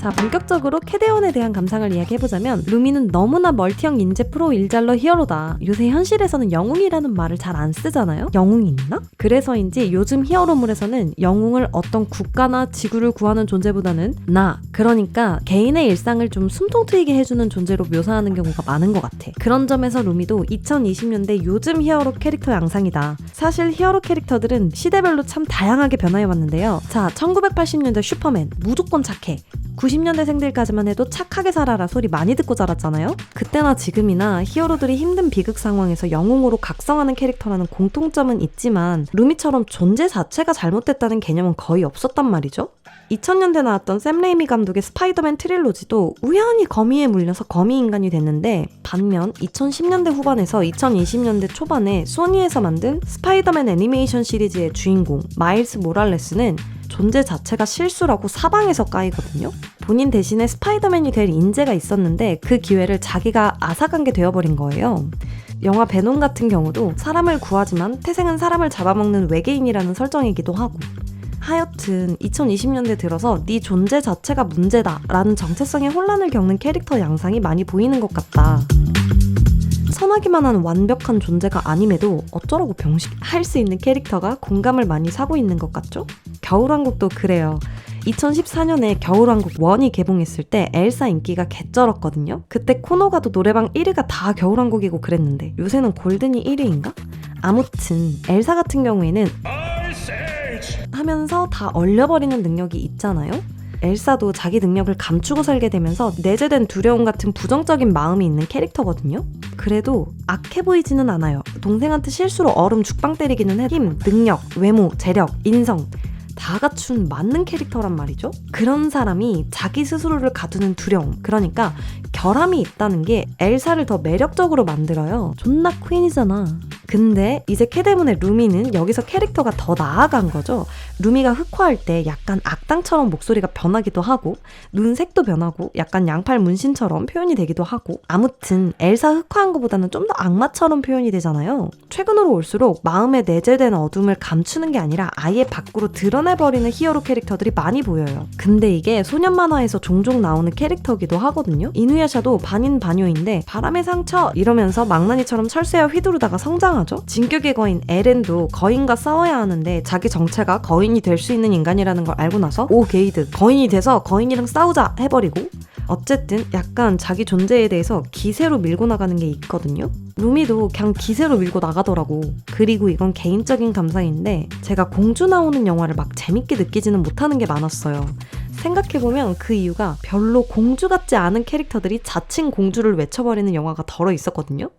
자, 본격적으로 캐대원에 대한 감상을 이야기해보자면 루미는 너무나 멀티형 인재 프로 일잘러 히어로다. 요새 현실에서는 영웅이라는 말을 잘 안 쓰잖아요? 영웅이 있나? 그래서인지 요즘 히어로물에서는 영웅을 어떤 국가나 지구를 구하는 존재보다는 그러니까 개인의 일상을 좀 숨통 트이게 해주는 존재로 묘사하는 경우가 많은 것 같아. 그런 점에서 루미도 2020년대 요즘 히어로 캐릭터 양상이다. 사실 히어로 캐릭터들은 시대별로 참 다양하게 변화해왔는데요. 자, 1980년대 슈퍼맨 무조건 착해. 90년대생들까지만 해도 착하게 살아라 소리 많이 듣고 자랐잖아요? 그때나 지금이나 히어로들이 힘든 비극 상황에서 영웅으로 각성하는 캐릭터라는 공통점은 있지만 루미처럼 존재 자체가 잘못됐다는 개념은 거의 없었단 말이죠. 2000년대 나왔던 샘 레이미 감독의 스파이더맨 트릴로지도 우연히 거미에 물려서 거미인간이 됐는데, 반면 2010년대 후반에서 2020년대 초반에 소니에서 만든 스파이더맨 애니메이션 시리즈의 주인공 마일스 모랄레스는 존재 자체가 실수라고 사방에서 까이거든요. 본인 대신에 스파이더맨이 될 인재가 있었는데 그 기회를 자기가 앗아간 게 되어버린 거예요. 영화 베놈 같은 경우도 사람을 구하지만 태생은 사람을 잡아먹는 외계인이라는 설정이기도 하고, 하여튼 2020년대 들어서 네 존재 자체가 문제다 라는 정체성의 혼란을 겪는 캐릭터 양상이 많이 보이는 것 같다. 선하기만 한 완벽한 존재가 아님에도 어쩌라고 병식할 수 있는 캐릭터가 공감을 많이 사고 있는 것 같죠? 겨울왕국도 그래요. 2014년에 겨울왕국 1이 개봉했을 때 엘사 인기가 개쩔었거든요. 그때 코노가도 노래방 1위가 다 겨울왕국이고 그랬는데 요새는 골든이 1위인가? 아무튼 엘사 같은 경우에는 하면서 다 얼려버리는 능력이 있잖아요. 엘사도 자기 능력을 감추고 살게 되면서 내재된 두려움 같은 부정적인 마음이 있는 캐릭터거든요. 그래도 악해 보이지는 않아요. 동생한테 실수로 얼음 죽빵 때리기는 해. 힘, 능력, 외모, 재력, 인성 다 갖춘 맞는 캐릭터란 말이죠. 그런 사람이 자기 스스로를 가두는 두려움, 그러니까 결함이 있다는 게 엘사를 더 매력적으로 만들어요. 존나 퀸이잖아. 근데 이제 캐데문의 루미는 여기서 캐릭터가 더 나아간 거죠. 루미가 흑화할 때 약간 악당처럼 목소리가 변하기도 하고 눈색도 변하고 약간 양팔 문신처럼 표현이 되기도 하고, 아무튼 엘사 흑화한 것보다는 좀 더 악마처럼 표현이 되잖아요. 최근으로 올수록 마음에 내재된 어둠을 감추는 게 아니라 아예 밖으로 드러내버리는 히어로 캐릭터들이 많이 보여요. 근데 이게 소년 만화에서 종종 나오는 캐릭터기도 하거든요. 이누야샤도 반인 반요인데 바람의 상처 이러면서 망나니처럼 철새와 휘두르다가 성장하죠. 진격의 거인 에렌도 거인과 싸워야 하는데 자기 정체가 거인이 될 수 있는 인간이라는 걸 알고 나서 오 게이드 거인이 돼서 거인이랑 싸우자 해버리고, 어쨌든 약간 자기 존재에 대해서 기세로 밀고 나가는 게 있거든요. 루미도 그냥 기세로 밀고 나가더라고. 그리고 이건 개인적인 감상인데 제가 공주 나오는 영화를 막 재밌게 느끼지는 못하는 게 많았어요. 생각해보면 그 이유가 별로 공주 같지 않은 캐릭터들이 자칭 공주를 외쳐버리는 영화가 덜어 있었거든요.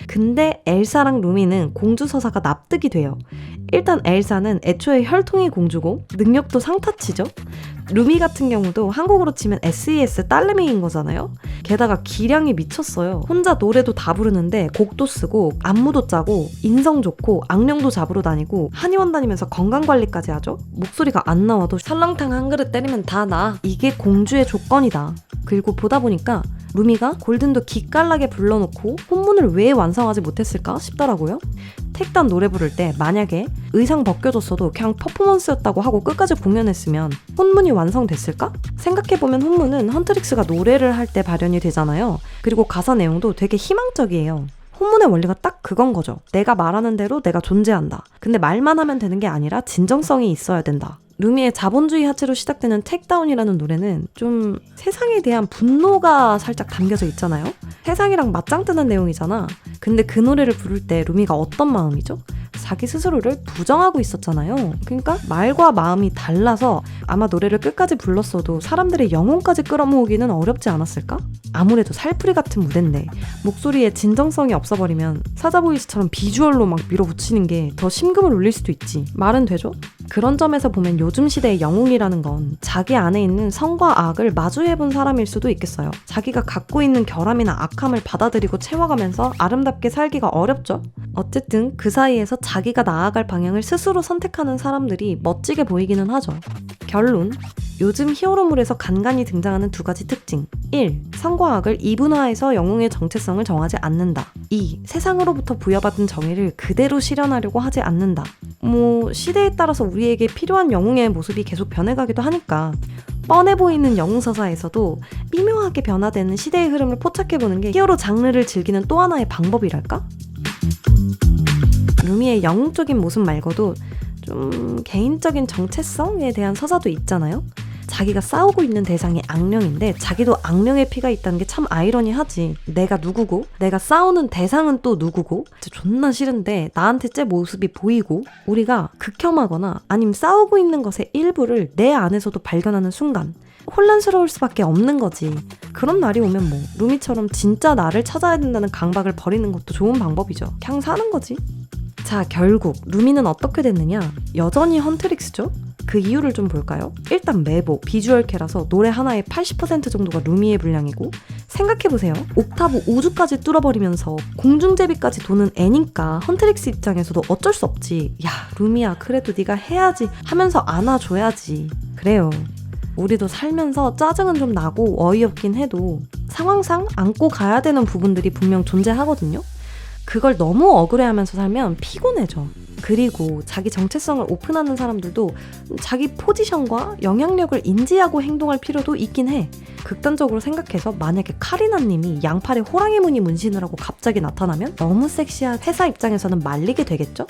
근데 엘사랑 루미는 공주 서사가 납득이 돼요. 일단 엘사는 애초에 혈통이 공주고 능력도 상타치죠. 루미 같은 경우도 한국으로 치면 SES 딸내미인 거잖아요. 게다가 기량이 미쳤어요. 혼자 노래도 다 부르는데 곡도 쓰고 안무도 짜고 인성 좋고 악령도 잡으러 다니고 한의원 다니면서 건강관리까지 하죠. 목소리가 안 나와도 설렁탕 한 그릇 때리면 다 나. 이게 공주의 조건이다. 그리고 보다 보니까 루미가 골든도 기깔나게 불러놓고 혼문을 왜 완성하지 못했을까 싶더라고요. 택단 노래 부를 때 만약에 의상 벗겨졌어도 그냥 퍼포먼스였다고 하고 끝까지 공연했으면 혼문이 완성됐을까? 생각해보면 혼문은 헌트릭스가 노래를 할 때 발현이 되잖아요. 그리고 가사 내용도 되게 희망적이에요. 혼문의 원리가 딱 그건 거죠. 내가 말하는 대로 내가 존재한다. 근데 말만 하면 되는 게 아니라 진정성이 있어야 된다. 루미의 자본주의 하체로 시작되는 택다운이라는 노래는 좀 세상에 대한 분노가 살짝 담겨져 있잖아요. 세상이랑 맞짱 뜨는 내용이잖아. 근데 그 노래를 부를 때 루미가 어떤 마음이죠? 자기 스스로를 부정하고 있었잖아요. 그러니까 말과 마음이 달라서 아마 노래를 끝까지 불렀어도 사람들의 영혼까지 끌어모으기는 어렵지 않았을까? 아무래도 살풀이 같은 무대인데 목소리에 진정성이 없어버리면 사자보이스처럼 비주얼로 막 밀어붙이는 게 더 심금을 울릴 수도 있지. 말은 되죠? 그런 점에서 보면 요즘 시대의 영웅이라는 건 자기 안에 있는 성과 악을 마주해본 사람일 수도 있겠어요. 자기가 갖고 있는 결함이나 악함을 받아들이고 채워가면서 아름답게 살기가 어렵죠. 어쨌든 그 사이에서 자기가 나아갈 방향을 스스로 선택하는 사람들이 멋지게 보이기는 하죠. 결론, 요즘 히어로물에서 간간히 등장하는 두 가지 특징. 1. 성과 악을 이분화해서 영웅의 정체성을 정하지 않는다. 2. 세상으로부터 부여받은 정의를 그대로 실현하려고 하지 않는다. 시대에 따라서 우리에게 필요한 영웅의 모습이 계속 변해가기도 하니까 뻔해 보이는 영웅서사에서도 미묘하게 변화되는 시대의 흐름을 포착해보는 게 히어로 장르를 즐기는 또 하나의 방법이랄까? 루미의 영웅적인 모습 말고도 좀 개인적인 정체성에 대한 서사도 있잖아요? 자기가 싸우고 있는 대상이 악령인데 자기도 악령의 피가 있다는 게 참 아이러니하지. 내가 누구고 내가 싸우는 대상은 또 누구고 진짜 존나 싫은데 나한테 제 모습이 보이고 우리가 극혐하거나 아니면 싸우고 있는 것의 일부를 내 안에서도 발견하는 순간 혼란스러울 수밖에 없는 거지. 그런 날이 오면 뭐 루미처럼 진짜 나를 찾아야 된다는 강박을 버리는 것도 좋은 방법이죠. 그냥 사는 거지. 자, 결국 루미는 어떻게 됐느냐? 여전히 헌트릭스죠? 그 이유를 좀 볼까요? 일단 메보, 비주얼캐라서 노래 하나의 80% 정도가 루미의 분량이고 생각해보세요. 옥타브 5주까지 뚫어버리면서 공중제비까지 도는 애니까 헌트릭스 입장에서도 어쩔 수 없지. 야, 루미야 그래도 네가 해야지 하면서 안아줘야지. 그래요. 우리도 살면서 짜증은 좀 나고 어이없긴 해도 상황상 안고 가야 되는 부분들이 분명 존재하거든요. 그걸 너무 억울해하면서 살면 피곤해져. 그리고 자기 정체성을 오픈하는 사람들도 자기 포지션과 영향력을 인지하고 행동할 필요도 있긴 해. 극단적으로 생각해서 만약에 카리나님이 양팔에 호랑이 무늬 문신을 하고 갑자기 나타나면 너무 섹시한 회사 입장에서는 말리게 되겠죠?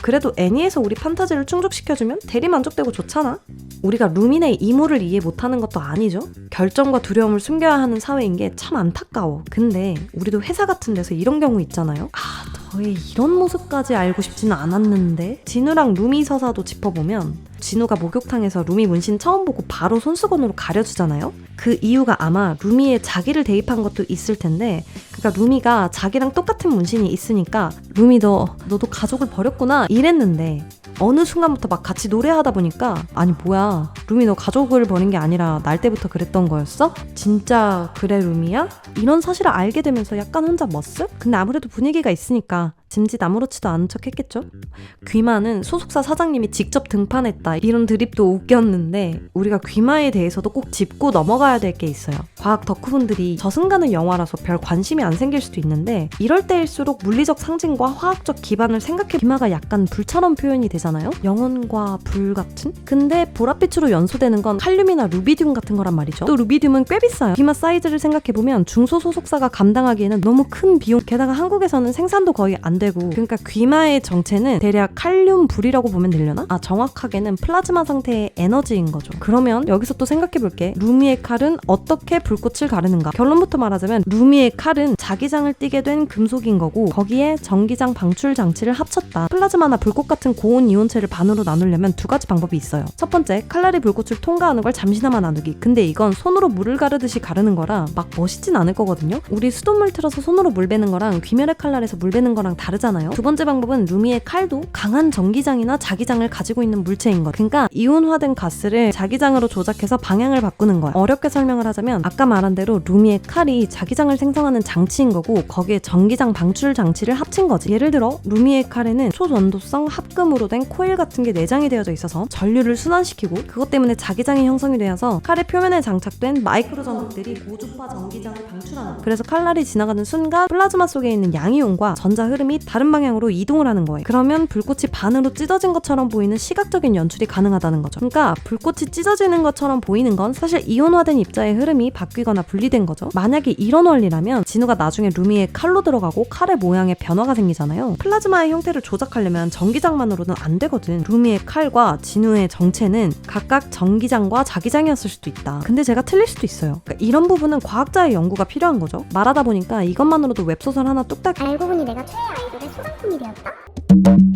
그래도 애니에서 우리 판타지를 충족시켜주면 대리만족되고 좋잖아? 우리가 루미네 이모를 이해 못하는 것도 아니죠? 결정과 두려움을 숨겨야 하는 사회인 게 참 안타까워. 근데 우리도 회사 같은 데서 이런 경우 있잖아요? 너의 이런 모습까지 알고 싶지는 않았는데? 진우랑 루미 서사도 짚어보면 진우가 목욕탕에서 루미 문신 처음 보고 바로 손수건으로 가려주잖아요? 그 이유가 아마 루미에 자기를 대입한 것도 있을 텐데 그러니까 루미가 자기랑 똑같은 문신이 있으니까 루미 너도 가족을 버렸구나 이랬는데 어느 순간부터 막 같이 노래하다 보니까 아니 뭐야 루미 너 가족을 버린 게 아니라 날 때부터 그랬던 거였어? 진짜 그래 루미야? 이런 사실을 알게 되면서 약간 혼자 머쓱? 근데 아무래도 분위기가 있으니까 짐짓 아무렇지도 않은 척 했겠죠? 귀마는 소속사 사장님이 직접 등판했다 이런 드립도 웃겼는데 우리가 귀마에 대해서도 꼭 짚고 넘어가야 될 게 있어요. 과학 덕후분들이 저승가는 영화라서 별 관심이 안 생길 수도 있는데 이럴 때일수록 물리적 상징과 화학적 기반을 생각해 귀마가 약간 불처럼 표현이 되잖아요? 영혼과 불 같은? 근데 보랏빛으로 연소되는 건 칼륨이나 루비듐 같은 거란 말이죠. 또 루비듐은 꽤 비싸요. 귀마 사이즈를 생각해보면 중소소속사가 감당하기에는 너무 큰 비용 게다가 한국에서는 생산도 거의 안 되고 그러니까 귀마의 정체는 대략 칼륨 불이라고 보면 되려나? 정확하게는 플라즈마 상태의 에너지인 거죠. 그러면 여기서 또 생각해볼게. 루미의 칼은 어떻게 불꽃을 가르는가? 결론부터 말하자면 루미의 칼은 자기장을 띠게 된 금속인 거고 거기에 전기장 방출 장치를 합쳤다. 플라즈마나 불꽃 같은 고온 이온체를 반으로 나누려면 두 가지 방법이 있어요. 첫 번째, 칼날이 불꽃을 통과하는 걸 잠시나마 나누기. 근데 이건 손으로 물을 가르듯이 가르는 거라 막 멋있진 않을 거거든요. 우리 수돗물 틀어서 손으로 물 베는 거랑 귀멸의 칼날에서 물 베는 거랑 다르잖아요. 두 번째 방법은 루미의 칼도 강한 전기장이나 자기장을 가지고 있는 물체인 것. 그러니까 이온화된 가스를 자기장으로 조작해서 방향을 바꾸는 거야. 어렵게 설명을 하자면 아까 말한 대로 루미의 칼이 자기장을 생성하는 장치인 거고 거기에 전기장 방출 장치를 합친 거지. 예를 들어 루미의 칼에는 초전도성 합금으로 된 코일 같은 게 내장이 되어져 있어서 전류를 순환시키고 그것 때문에 자기장이 형성이 되어서 칼의 표면에 장착된 마이크로 전극들이 고주파 전기장을 방출하는 거야. 그래서 칼날이 지나가는 순간 플라즈마 속에 있는 양이온과 전자 흐름이 다른 방향으로 이동을 하는 거예요. 그러면 불꽃이 반으로 찢어진 것처럼 보이는 시각적인 연출이 가능하다는 거죠. 그러니까 불꽃이 찢어지는 것처럼 보이는 건 사실 이온화된 입자의 흐름이 바뀌거나 분리된 거죠. 만약에 이런 원리라면 진우가 나중에 루미의 칼로 들어가고 칼의 모양에 변화가 생기잖아요. 플라즈마의 형태를 조작하려면 전기장만으로는 안 되거든. 루미의 칼과 진우의 정체는 각각 전기장과 자기장이었을 수도 있다. 근데 제가 틀릴 수도 있어요. 그러니까 이런 부분은 과학자의 연구가 필요한 거죠. 말하다 보니까 이것만으로도 웹소설 하나 뚝딱 알고 보니 내가 최애 아이돌의 소장품이 되었다.